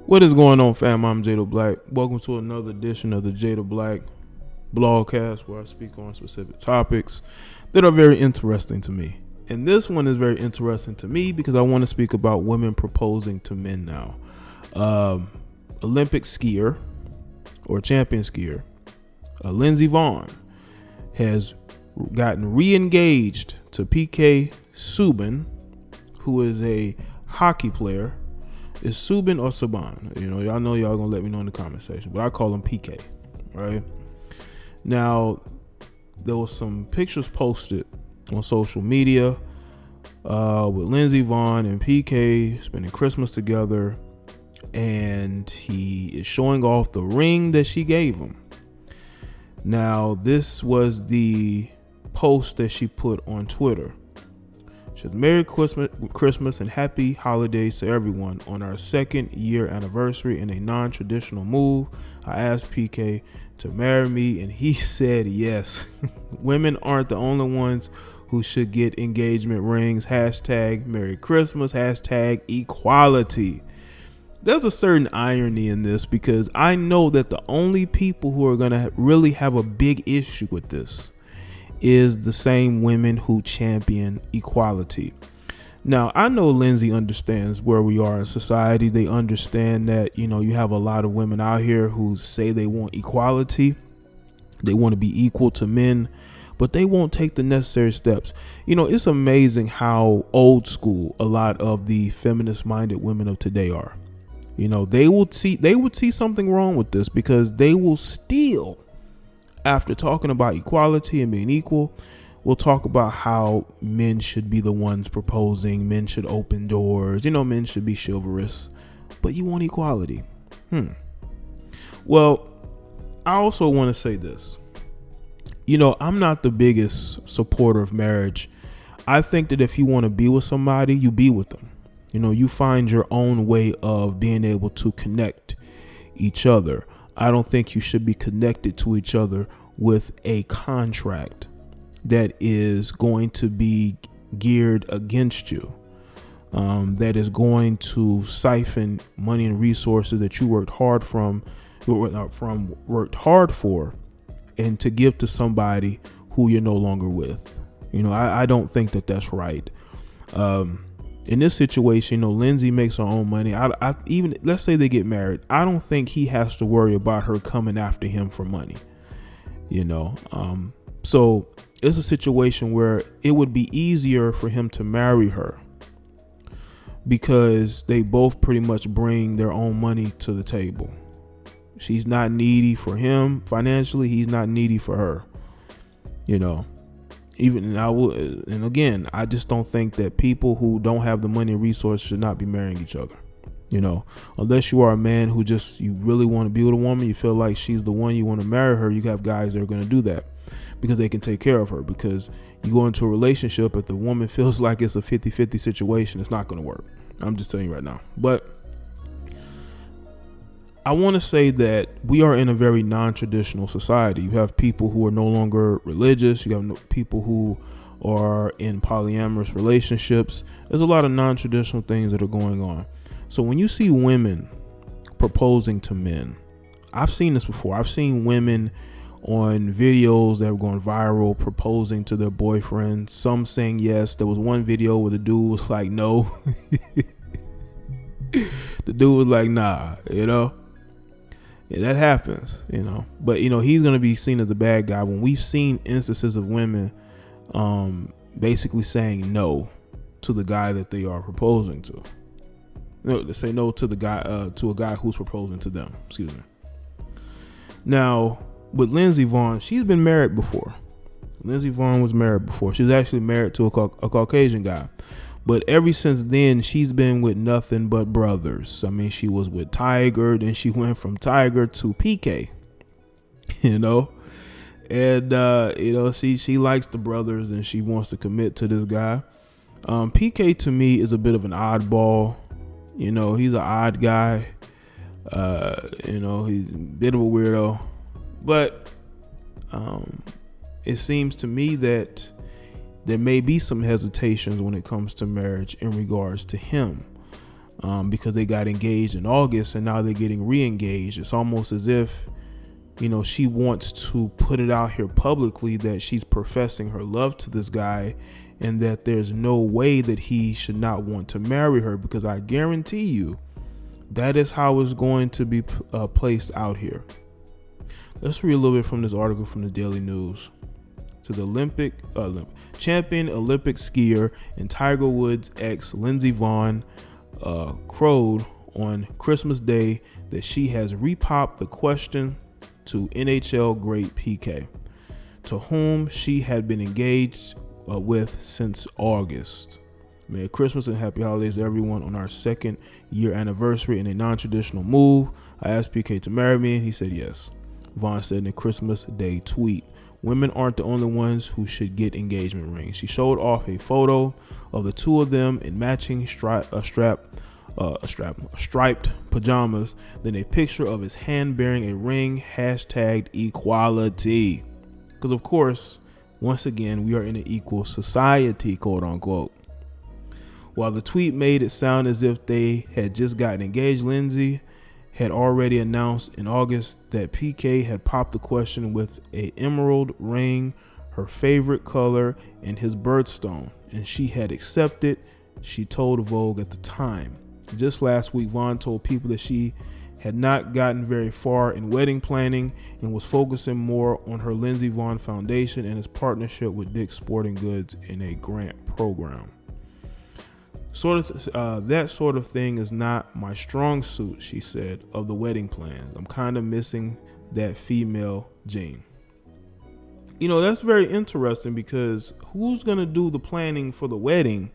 What is going on, fam? I'm Jaye Black. Welcome to another edition of the Jaye Black blogcast, where I speak on specific topics that are very interesting to me. And this one is very interesting to me because I want to speak about women proposing to men now. Olympic skier or champion skier, Lindsey Vonn, has gotten re-engaged to Subban, who is a hockey player. Is Subban or Subban? Y'all know y'all gonna let me know in the comment section, but I call him PK, right? Now, there was some pictures posted on social media with Lindsey Vonn and PK spending Christmas together, and he is showing off the ring that she gave him. Now, this was the post that she put on Twitter. She says, "Merry Christmas and happy holidays to everyone. On our 2nd year anniversary, in a non-traditional move, I asked PK to marry me and he said yes. Women aren't the only ones who should get engagement rings. Hashtag Merry Christmas. Hashtag equality." There's a certain irony in this because I know that the only people who are going to really have a big issue with this is the same women who champion equality. Now, I know Lindsey understands where we are in society. They understand that, you have a lot of women out here who say they want equality. They want to be equal to men, but they won't take the necessary steps. It's amazing how old school a lot of the feminist minded women of today are. They would see something wrong with this because they will still, after talking about equality and being equal, we'll talk about how men should be the ones proposing, men should open doors, men should be chivalrous, but you want equality. Well, I also want to say this. I'm not the biggest supporter of marriage. I think that if you want to be with somebody, you be with them. You find your own way of being able to connect each other. I don't think you should be connected to each other with a contract that is going to be geared against you, that is going to siphon money and resources that you worked hard for, and to give to somebody who you're no longer with. I don't think that that's right. In this situation, Lindsey makes her own money. I even, let's say they get married, I don't think he has to worry about her coming after him for money. So it's a situation where it would be easier for him to marry her because they both pretty much bring their own money to the table. She's not needy for him financially. He's not needy for her. And again, I just don't think that people who don't have the money and resources should not be marrying each other. Unless you are a man who you really want to be with a woman, you feel like she's the one, you want to marry her, you have guys that are going to do that because they can take care of her. Because you go into a relationship, if the woman feels like it's a 50-50 situation, it's not going to work. I'm just telling you right now. But I want to say that we are in a very non-traditional society. You have people who are no longer religious. You have people who are in polyamorous relationships. There's a lot of non-traditional things that are going on. So when you see women proposing to men, I've seen this before. I've seen women on videos that were going viral proposing to their boyfriends, some saying yes. There was one video where the dude was like, no. The dude was like, nah, Yeah, that happens, But, he's going to be seen as a bad guy when we've seen instances of women basically saying no to the guy that they are proposing to. They say no to the guy, to a guy who's proposing to them. Excuse me. Now, with Lindsey Vonn, she's been married before. Lindsey Vonn was married before. She was actually married to a Caucasian guy. But ever since then, she's been with nothing but brothers. I mean, she was with Tiger, then she went from Tiger to PK, and, she likes the brothers and she wants to commit to this guy. PK to me is a bit of an oddball. He's an odd guy. He's a bit of a weirdo, but, it seems to me that there may be some hesitations when it comes to marriage in regards to him. because they got engaged in August and now they're getting re-engaged. It's almost as if, she wants to put it out here publicly that she's professing her love to this guy and that there's no way that he should not want to marry her, because I guarantee you that is how it's going to be placed out here. Let's read a little bit from this article from the Daily News. To the champion Olympic skier and Tiger Woods ex Lindsey Vonn crowed on Christmas Day that she has repopped the question to NHL great PK, to whom she had been engaged with since August. Merry Christmas and happy holidays to everyone on our 2nd year anniversary. In a non-traditional move, I asked PK to marry me and he said yes. Vonn said in a Christmas Day tweet, "Women aren't the only ones who should get engagement rings." She showed off a photo of the two of them in matching striped pajamas, then a picture of his hand bearing a ring, #equality. Because of course, once again, we are in an equal society, quote unquote. While the tweet made it sound as if they had just gotten engaged, Lindsey had already announced in August that PK had popped the question with a emerald ring, her favorite color, and his birthstone, and she had accepted, she told Vogue at the time. Just last week, Vonn told people that she had not gotten very far in wedding planning and was focusing more on her Lindsey Vonn Foundation and his partnership with Dick's Sporting Goods in a grant program. That sort of thing is not my strong suit, she said, of the wedding plans. I'm kind of missing that female gene. That's very interesting, because who's going to do the planning for the wedding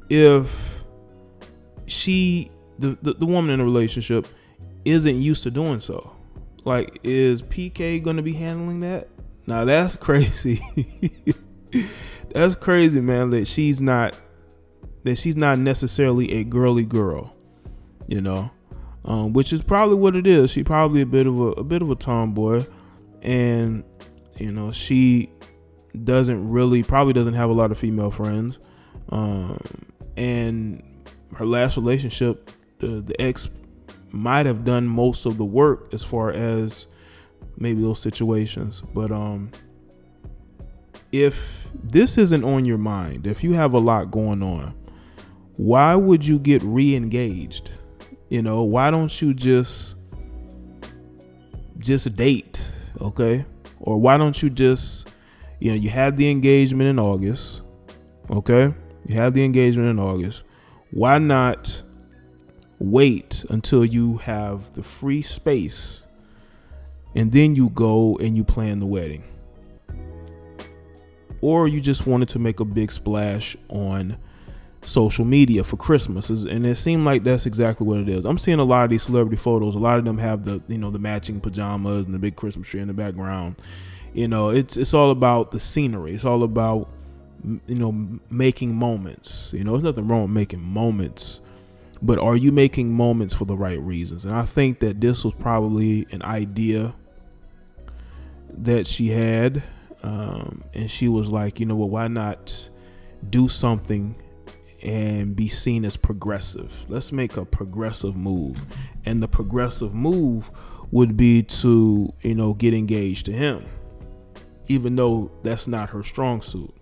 if the woman in the relationship isn't used to doing so? Like, is PK going to be handling that? Now that's crazy. That's crazy, man, that she's not necessarily a girly girl, which is probably what it is. She's probably a bit of a tomboy, and she probably doesn't have a lot of female friends, and her last relationship, the ex might have done most of the work as far as maybe those situations. But if this isn't on your mind, if you have a lot going on, why would you get re-engaged? Why don't you just date? Okay. Or why don't you just, you had the engagement in August. Okay. You had the engagement in August. Why not wait until you have the free space and then you go and you plan the wedding? Or you just wanted to make a big splash on social media for Christmas, and it seemed like that's exactly what it is. I'm seeing a lot of these celebrity photos. A lot of them have the the matching pajamas and the big Christmas tree in the background. It's all about the scenery. It's all about making moments. There's nothing wrong with making moments, but are you making moments for the right reasons? And I think that this was probably an idea that she had, and she was like, why not do something and be seen as progressive? Let's make a progressive move. And the progressive move would be to, get engaged to him, even though that's not her strong suit.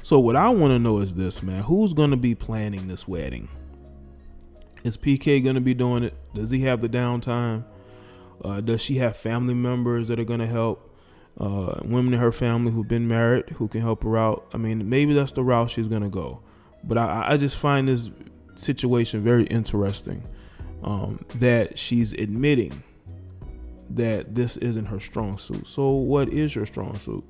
So what I want to know is this, man, who's going to be planning this wedding? Is PK going to be doing it? Does he have the downtime? Does she have family members that are going to help? Women in her family who've been married who can help her out? I mean, maybe that's the route she's going to go. But I just find this situation very interesting, that she's admitting that this isn't her strong suit. So what is your strong suit?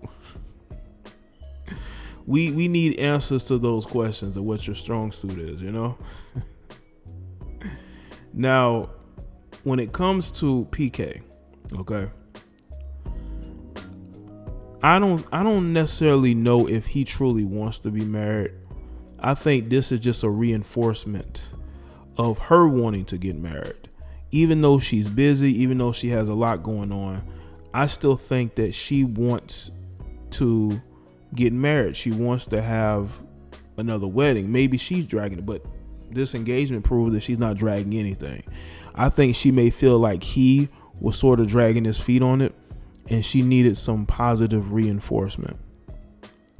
We need answers to those questions of what your strong suit is, Now, when it comes to PK, okay, I don't necessarily know if he truly wants to be married. I think this is just a reinforcement of her wanting to get married. Even though she's busy, even though she has a lot going on, I still think that she wants to get married. She wants to have another wedding. Maybe she's dragging it, but this engagement proves that she's not dragging anything. I think she may feel like he was sort of dragging his feet on it, and she needed some positive reinforcement.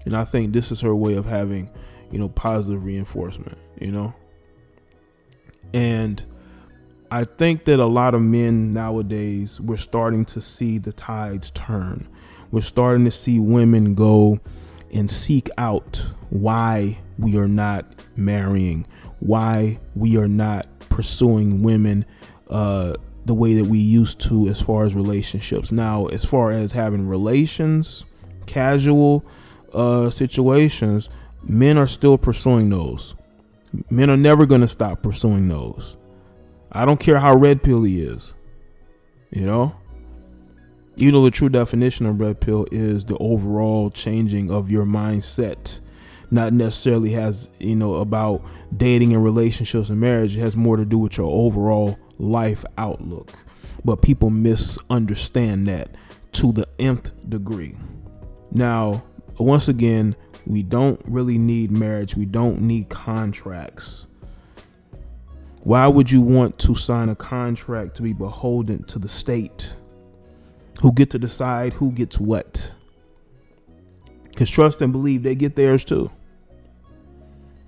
And I think this is her way of having, positive reinforcement, And I think that a lot of men nowadays, we're starting to see the tides turn. We're starting to see women go and seek out why we are not marrying, why we are not pursuing women the way that we used to as far as relationships. Now, as far as having relations, casual situations, men are still pursuing those. Men are never going to stop pursuing those. I don't care how red pill he is, the true definition of red pill is the overall changing of your mindset, not necessarily has, about dating and relationships and marriage. It has more to do with your overall life outlook. But people misunderstand that to the nth degree. Now, once again, we don't really need marriage. We don't need contracts. Why would you want to sign a contract to be beholden to the state, who get to decide who gets what? Because trust and believe they get theirs too.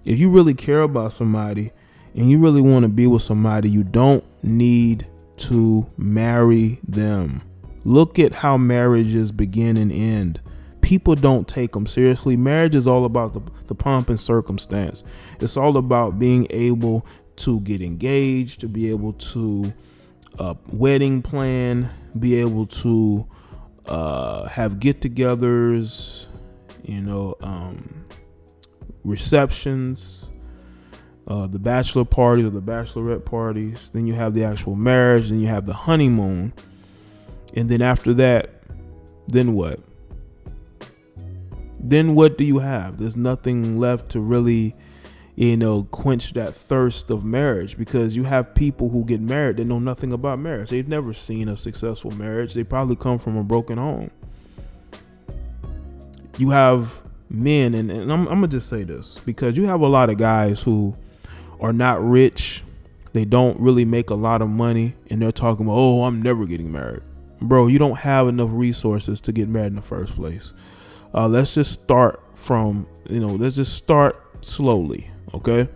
If you really care about somebody and you really want to be with somebody, you don't need to marry them. Look at how marriages begin and end. People don't take them seriously. Marriage is all about the pomp and circumstance. It's all about being able to get engaged, to be able to wedding plan, be able to have get-togethers, receptions, the bachelor parties or the bachelorette parties. Then you have the actual marriage, then you have the honeymoon, and then after that, then what? Then what do you have? There's nothing left to really, quench that thirst of marriage, because you have people who get married that know nothing about marriage. They've never seen a successful marriage. They probably come from a broken home. You have men, and I'm gonna just say this, because you have a lot of guys who are not rich. They don't really make a lot of money, and they're talking about, oh, I'm never getting married. Bro, you don't have enough resources to get married in the first place. Let's just start from, let's just start slowly. Okay.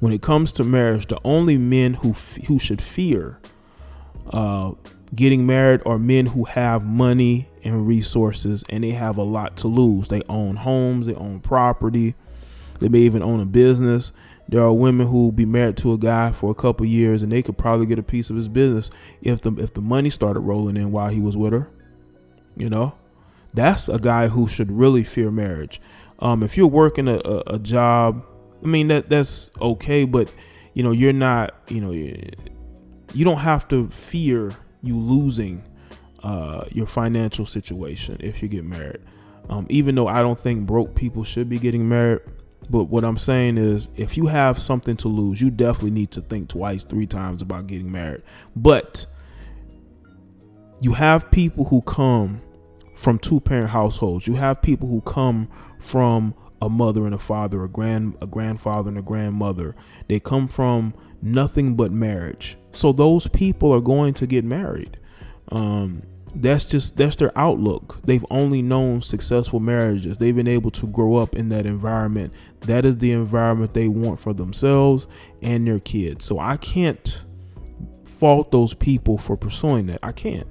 When it comes to marriage, the only men who should fear getting married are men who have money and resources, and they have a lot to lose. They own homes, they own property, they may even own a business. There are women who be married to a guy for a couple years, and they could probably get a piece of his business if the money started rolling in while he was with her. That's a guy who should really fear marriage. If you're working a job, I mean, that's okay, but you're not, you don't have to fear you losing your financial situation if you get married. Even though I don't think broke people should be getting married, but what I'm saying is, if you have something to lose, you definitely need to think twice, 3 times about getting married. But you have people who come from 2-parent households. You have people who come from a mother and a father, a grandfather and a grandmother. They come from nothing but marriage. So those people are going to get married. That's their outlook. They've only known successful marriages. They've been able to grow up in that environment. That is the environment they want for themselves and their kids. So I can't fault those people for pursuing that. I can't.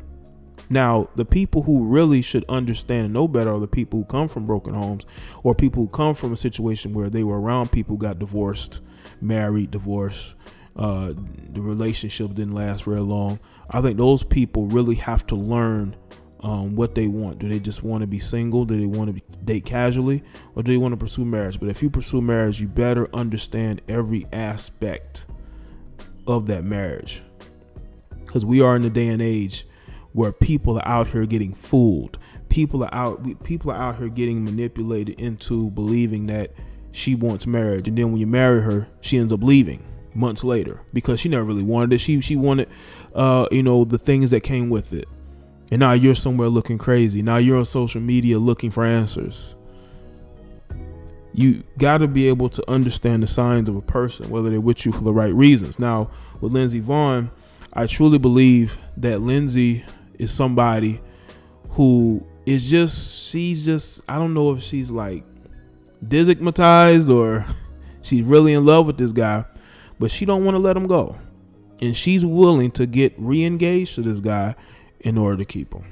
Now, the people who really should understand and know better are the people who come from broken homes, or people who come from a situation where they were around people who got divorced, married, divorced. The relationship didn't last very long. I think those people really have to learn what they want. Do they just want to be single? Do they want to date casually? Or do they want to pursue marriage? But if you pursue marriage, you better understand every aspect of that marriage, because we are in the day and age where people are out here getting fooled. People are out here getting manipulated into believing that she wants marriage, and then when you marry her, she ends up leaving months later because she never really wanted it. She wanted, the things that came with it, and now you're somewhere looking crazy. Now you're on social media looking for answers. you got to be able to understand the signs of a person, whether they're with you for the right reasons. Now, with Lindsey Vonn, I truly believe that Lindsey is somebody who is she's just, I don't know if she's like destigmatized or she's really in love with this guy, but she don't want to let him go. And she's willing to get re-engaged to this guy in order to keep him.